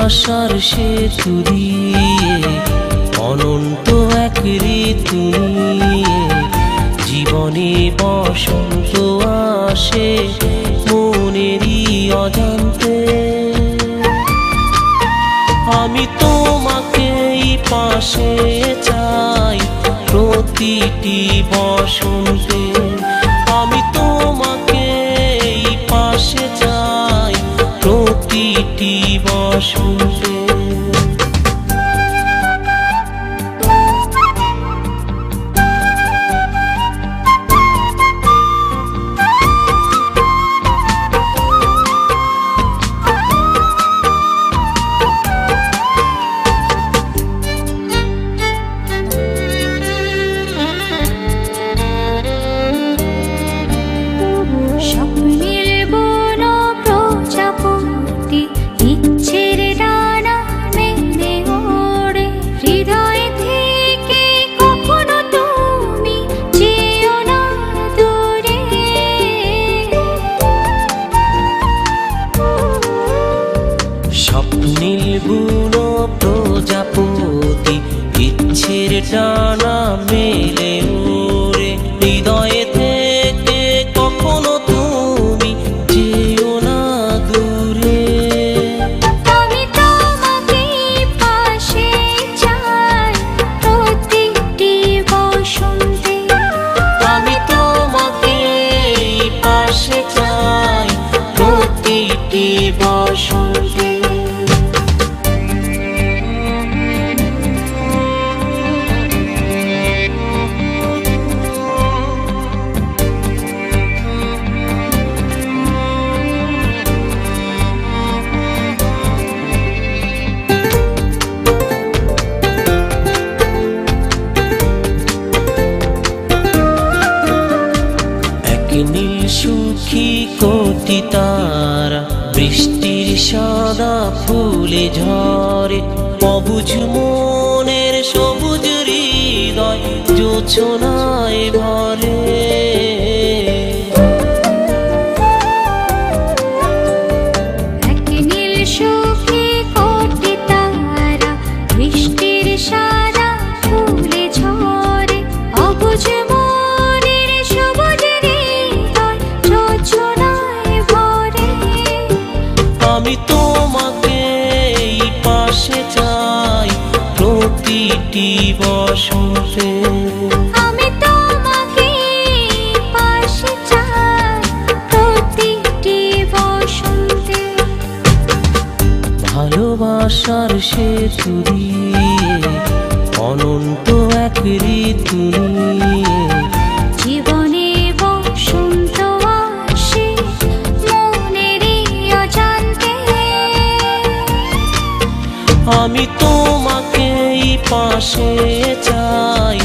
ভালোবাসার সেতু দিয়ে অনন্ত এক ঋতু নিয়ে জীবনে বসন্ত আসে মনেরই অজান্তে। আমি তোমাকেই পাশে চাই প্রতিটি বসন্তে, আমি তোমাকেই পাশে চাই প্রতিটি বসন্তে। স্বপ্নিল বুনো প্রজাপতি ইচ্ছের ডানা মেলে ওরে, হৃদয়ে থেকে কখনো তুমি যেও না দূরে। আমি তোমাকে পাশে চাই প্রতিটি বসন্তে, আমি তোমাকে পাশে চাই প্রতিটি বসন্তে। নীল সুখী কোটি তারা বৃষ্টির সাদা ফুলে ঝরে, অবুঝ মনের সবুজ হৃদয় জোছনায় ভরে। নীল সুখী কোটি তারা বৃষ্টির সাদা ফুলে ঝরে, অবুঝ মনের সবুজ হৃদয় জোছনায় ভরে। আমি তোমাকেই পাশে চাই প্রতিটি বসন্তে, আমি তোমাকে পাশে চাই প্রতিটি বসন্তে। ভালোবাসার সেতু দিয়ে অনন্ত এক ঋতু নিয়ে জীবনে বসন্ত আসে মনেরই অজান্তে। আমি তোমাকেই পাশে চাই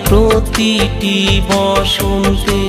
প্রতিটি বসন্তে।